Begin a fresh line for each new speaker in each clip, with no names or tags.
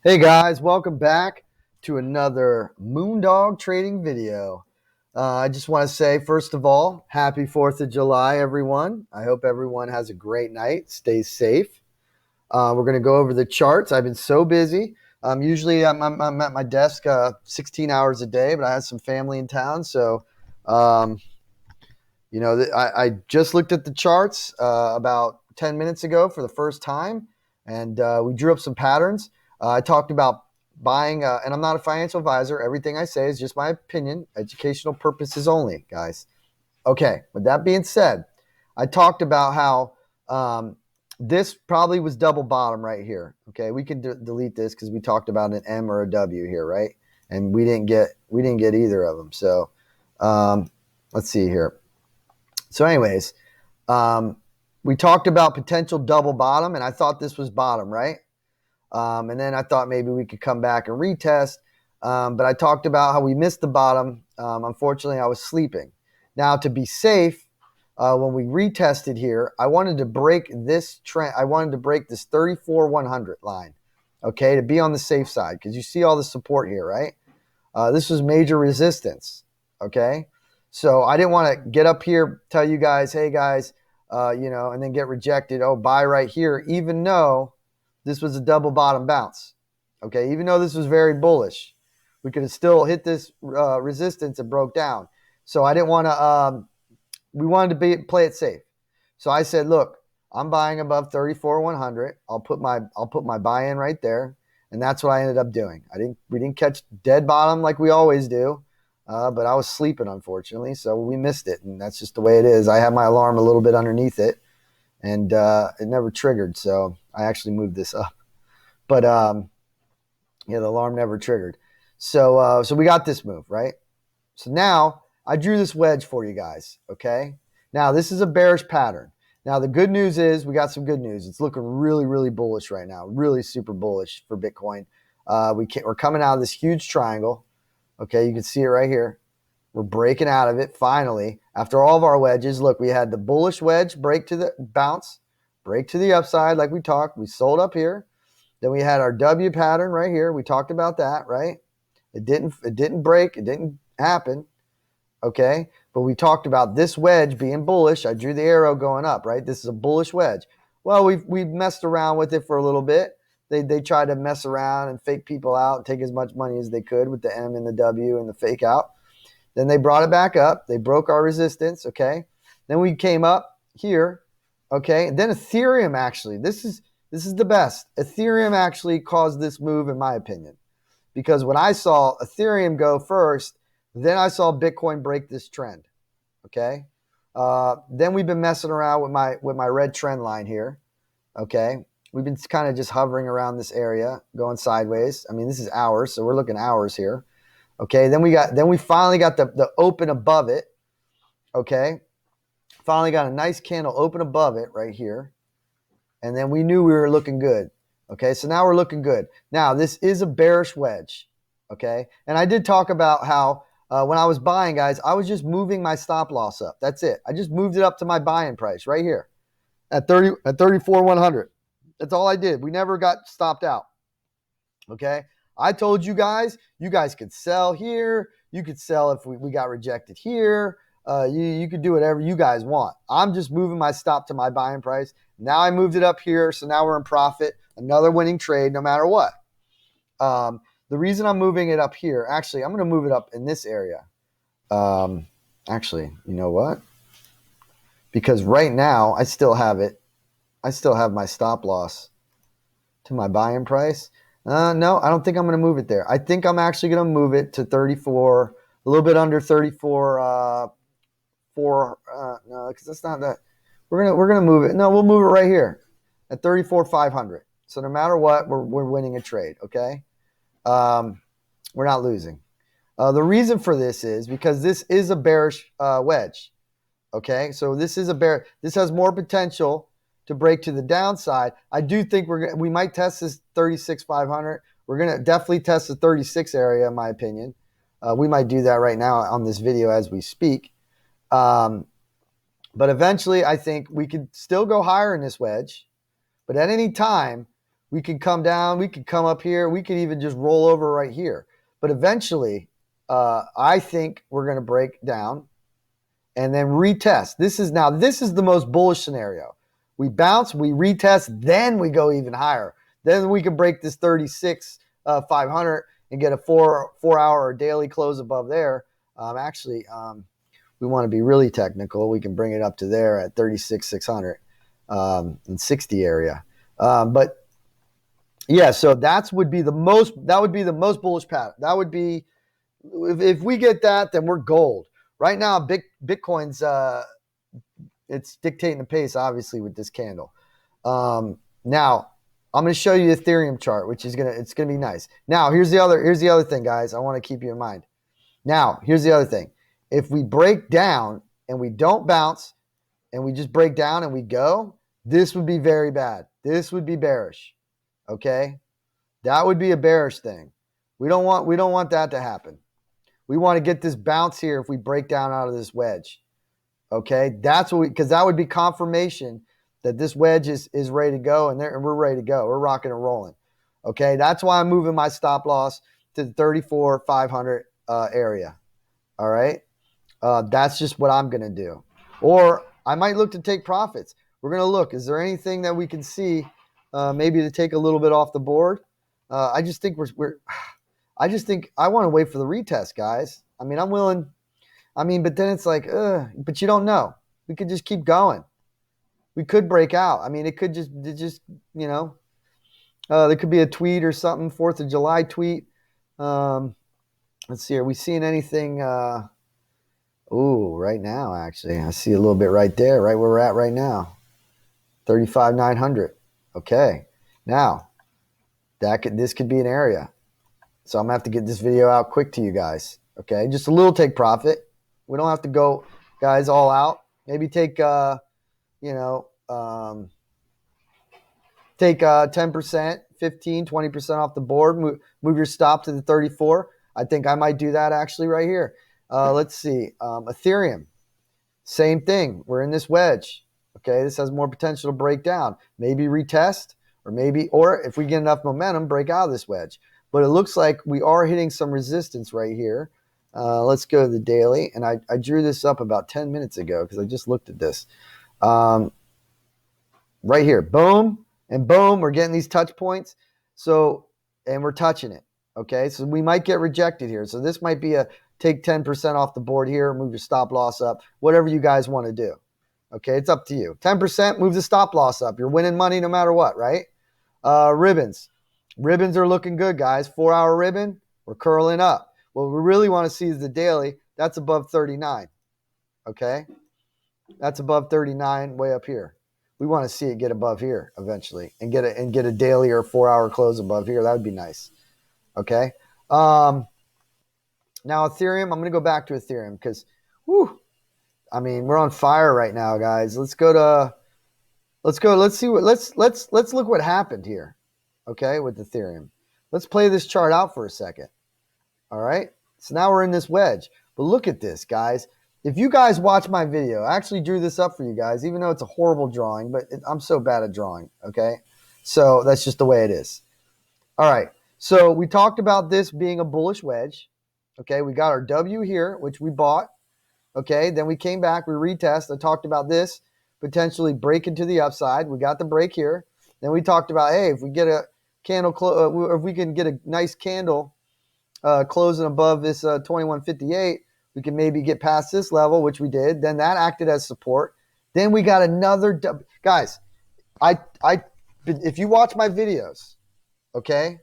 Hey guys, welcome back to another Moondog trading video. I just want to say, first of all, happy 4th of July, everyone. I hope everyone has a great night. Stay safe. We're going to go over the charts. I've been so busy. Usually I'm at my desk 16 hours a day, but I had some family in town. So, um, I just looked at the charts about 10 minutes ago for the first time, and we drew up some patterns. I talked about buying, and I'm not a financial advisor. Everything I say is just my opinion, educational purposes only, guys. Okay, with that being said, I talked about how this probably was double bottom right here. Okay, we can delete this because we talked about an M or a W here, right? And we didn't get either of them. So let's see here. So, anyways, we talked about potential double bottom, and I thought this was bottom, right? And then I thought maybe we could come back and retest. But I talked about how we missed the bottom. Unfortunately, I was sleeping. Now, to be safe, when we retested here, I wanted to break this trend. I wanted to break this 34,100 line, okay, to be on the safe side, because you see all the support here, right? This was major resistance, okay? So I didn't want to get up here, tell you guys, hey guys, and then get rejected. Oh, buy right here, even though this was a double bottom bounce, okay? Even though this was very bullish, we could have still hit this resistance and broke down. So I didn't want to. We wanted to play it safe. So I said, look, I'm buying above 34,100. I'll put my buy in right there. And that's what I ended up doing. We didn't catch dead bottom like we always do, but I was sleeping, unfortunately, so we missed it, and that's just the way it is. I had my alarm a little bit underneath it, and it never triggered, so I actually moved this up. But the alarm never triggered. So we got this move, right? So now I drew this wedge for you guys, okay? Now this is a bearish pattern. Now, the good news is we got some good news. It's looking really, really bullish right now, really super bullish for Bitcoin. We're coming out of this huge triangle. Okay, you can see it right here. We're breaking out of it finally. After all of our wedges, look, we had the bullish wedge break to the bounce, break to the upside like we talked. We sold up here. Then we had our W pattern right here. We talked about that, right? It didn't break. It didn't happen. Okay, but we talked about this wedge being bullish. I drew the arrow going up, right? This is a bullish wedge. Well, we've messed around with it for a little bit. They tried to mess around and fake people out and take as much money as they could with the M and the W and the fake out. Then they brought it back up. They broke our resistance, okay? Then we came up here, okay? And then Ethereum actually, this is the best. Ethereum actually caused this move, in my opinion, because when I saw Ethereum go first, then I saw Bitcoin break this trend, okay? Then we've been messing around with my red trend line here, okay? We've been kind of just hovering around this area, going sideways. I mean, this is hours, so we're looking hours here, okay? Then we finally got the open above it, okay? Finally got a nice candle open above it right here, and then we knew we were looking good, okay? So now we're looking good. Now, this is a bearish wedge, okay? And I did talk about how when I was buying, guys, I was just moving my stop loss up. That's it. I just moved it up to my buying price right here at 34,100. That's all I did. We never got stopped out. Okay. I told you guys could sell here. You could sell if we got rejected here. You could do whatever you guys want. I'm just moving my stop to my buying price. Now I moved it up here. So now we're in profit. Another winning trade no matter what. The reason I'm moving it up here, actually, I'm going to move it up in this area. Actually, you know what? Because right now, I still have it. I still have my stop loss to my buying price. No, I don't think I'm going to move it there. I think I'm actually going to move it to 34, a little bit under 34, no, because that's not that. We're gonna move it. No, we'll move it right here at 34,500. So no matter what, we're winning a trade, okay? We're not losing. The reason for this is because this is a bearish wedge. Okay, so this is a bear. This has more potential to break to the downside. I do think we might test this 36,500. We're gonna definitely test the 36 area, in my opinion. We might do that right now on this video as we speak. But eventually, I think we could still go higher in this wedge. But at any time, We could come down. We could come up here. We could even just roll over right here. But eventually, I think we're going to break down and then retest. This is the most bullish scenario. We bounce, we retest, then we go even higher. Then we can break this 36 500 and get a four hour daily close above there. We want to be really technical. We can bring it up to there at 36 600 and 60 area. But yeah, so that would be the most bullish pattern. That would be, if we get that, then we're gold. Right now, Bitcoin's it's dictating the pace, obviously, with this candle. Now, I'm going to show you the Ethereum chart, which is it's gonna be nice. Now, here's the other thing, guys. I want to keep you in mind. Now, here's the other thing. If we break down and we don't bounce and we just break down and we go, this would be very bad. This would be bearish. Okay? That would be a bearish thing. We don't want that to happen. We want to get this bounce here if we break down out of this wedge. Okay? That's what because that would be confirmation that this wedge is ready to go and we're ready to go. We're rocking and rolling. Okay? That's why I'm moving my stop loss to the 34 500 area. All right? That's just what I'm going to do. Or I might look to take profits. We're going to look. Is there anything that we can see maybe to take a little bit off the board? I just think I want to wait for the retest, guys. I mean, I'm willing. I mean, but then it's like, but you don't know. We could just keep going. We could break out. I mean, it could just there could be a tweet or something, 4th of July tweet. Let's see, are we seeing anything? Right now, actually, I see a little bit right there, right where we're at right now, 35,900. Okay, now this could be an area, so I'm gonna have to get this video out quick to you guys. Okay, just a little take profit. We don't have to go, guys, all out. Maybe take take 10%, 15, 20% off the board. Move your stop to the 34. I think I might do that actually right here. Let's see. Ethereum, same thing. We're in this wedge. Okay, this has more potential to break down. Maybe retest, or if we get enough momentum, break out of this wedge. But it looks like we are hitting some resistance right here. Let's go to the daily. And I drew this up about 10 minutes ago because I just looked at this. Right here, boom and boom. We're getting these touch points. And we're touching it. Okay, so we might get rejected here. So this might be a take 10% off the board here, move your stop loss up, whatever you guys want to do. Okay, it's up to you. 10%, move the stop loss up. You're winning money no matter what, right? Ribbons. Ribbons are looking good, guys. 4-hour ribbon, we're curling up. What we really want to see is the daily. That's above 39. Okay? That's above 39 way up here. We want to see it get above here eventually and get a daily or 4-hour close above here. That would be nice. Okay? Now Ethereum, I'm going to go back to Ethereum because we're on fire right now, guys. Let's look what happened here. Okay, with Ethereum. Let's play this chart out for a second. All right? So now we're in this wedge. But look at this, guys. If you guys watch my video, I actually drew this up for you guys, even though it's a horrible drawing, but I'm so bad at drawing, okay? So that's just the way it is. All right. So we talked about this being a bullish wedge. Okay, we got our W here, which we bought. Okay, then we came back, we retest. I talked about this potentially breaking to the upside. We got the break here. Then we talked about, hey, if we get a candle, if we can get a nice candle closing above this 2158, we can maybe get past this level, which we did. Then that acted as support. Then we got another guys. If you watch my videos, okay,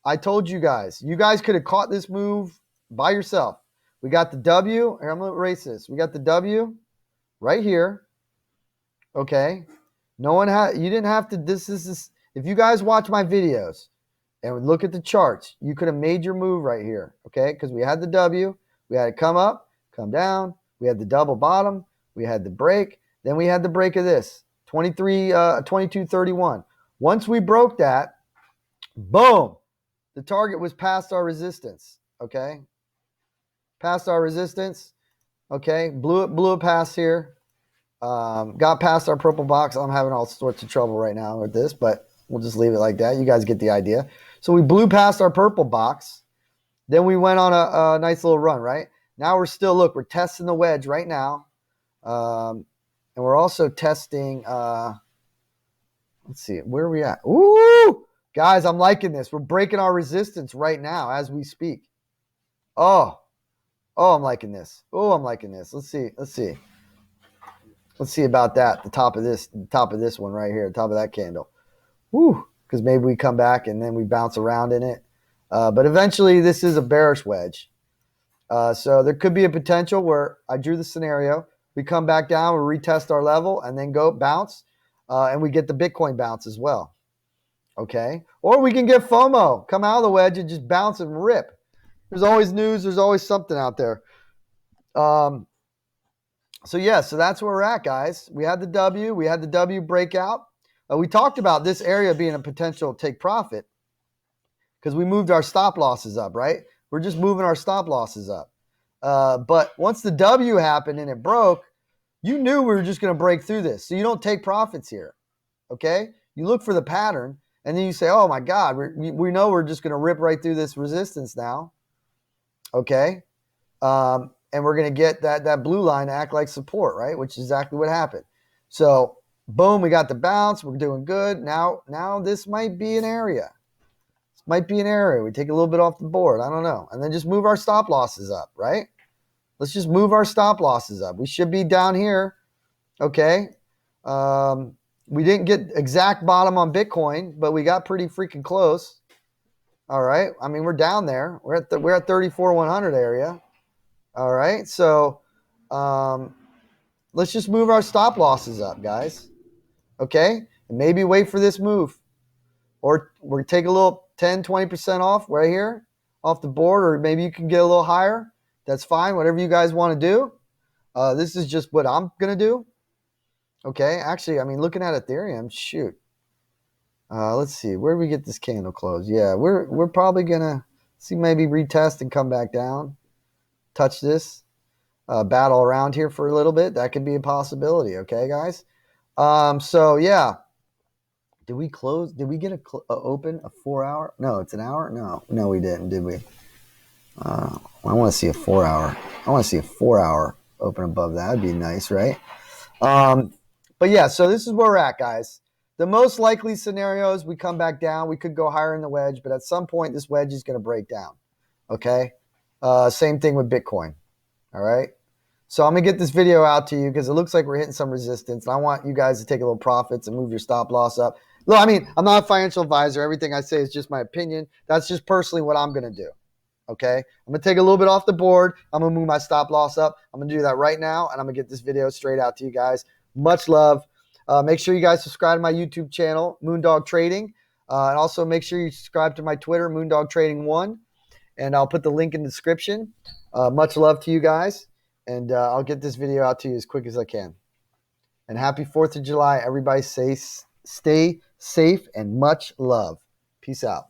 I told you guys could have caught this move by yourself. We got the W. Here, I'm going to erase this. We got the W right here. Okay. You didn't have to, this is, if you guys watch my videos and look at the charts, you could have made your move right here. Okay. Because we had the W, we had it come up, come down. We had the double bottom. We had the break. Then we had the break of this 22.31. Once we broke that, boom, the target was past our resistance. Okay. Past our resistance. Okay. Blew it past here. Got past our purple box. I'm having all sorts of trouble right now with this, but We'll just leave it like that. You guys get the idea. So we blew past our purple box. Then we went on a nice little run, right? Now we're still, look, we're testing the wedge right now. And we're also testing, let's see, where are we at? Ooh, guys, I'm liking this. We're breaking our resistance right now as we speak. Oh, I'm liking this. Oh, I'm liking this. Let's see. Let's see about that. The top of this one right here, the top of that candle. Woo, because maybe we come back and then we bounce around in it. But eventually this is a bearish wedge. So there could be a potential where I drew the scenario. We come back down, we retest our level, and then go bounce. And we get the Bitcoin bounce as well. Okay? Or we can get FOMO. Come out of the wedge and just bounce and rip. There's always news. There's always something out there. So that's where we're at, guys. We had the W. We had the W breakout. We talked about this area being a potential take profit because we moved our stop losses up, right? We're just moving our stop losses up. But once the W happened and it broke, you knew we were just going to break through this. So you don't take profits here, okay? You look for the pattern, and then you say, oh, my God, we know we're just going to rip right through this resistance now, okay? And we're going to get that blue line to act like support, right, which is exactly what happened. So, boom, we got the bounce. We're doing good. Now this might be an area. This might be an area. We take a little bit off the board. I don't know. And then just move our stop losses up, right? Let's just move our stop losses up. We should be down here, okay? We didn't get exact bottom on Bitcoin, but we got pretty freaking close. All right. I mean, we're down there. We're at 34,100 area. All right. So let's just move our stop losses up, guys. Okay? And maybe wait for this move. Or we're take a little 10, 20% off right here off the board, or maybe you can get a little higher. That's fine. Whatever you guys want to do. This is just what I'm going to do. Okay? Actually, I mean, looking at Ethereum, shoot. Let's see. Where do we get this candle close? Yeah, we're probably going to see maybe retest and come back down. Touch this. Battle around here for a little bit. That could be a possibility. Okay, guys? So, yeah. Did we close? Did we get open a 4 hour? No, it's an hour? No, we didn't, did we? I want to see a 4 hour. I want to see a 4 hour open above that. That'd be nice, right? But yeah, so this is where we're at, guys. The most likely scenario is we come back down. We could go higher in the wedge, but at some point this wedge is going to break down. Okay? Same thing with Bitcoin. All right? So I'm going to get this video out to you because it looks like we're hitting some resistance. And I want you guys to take a little profits and move your stop loss up. Look, I mean, I'm not a financial advisor. Everything I say is just my opinion. That's just personally what I'm going to do. Okay? I'm going to take a little bit off the board. I'm going to move my stop loss up. I'm going to do that right now, and I'm going to get this video straight out to you guys. Much love. Make sure you guys subscribe to my YouTube channel, Moondog Trading. And also make sure you subscribe to my Twitter, Moondog Trading 1. And I'll put the link in the description. Much love to you guys. And I'll get this video out to you as quick as I can. And happy 4th of July. Everybody stay safe and much love. Peace out.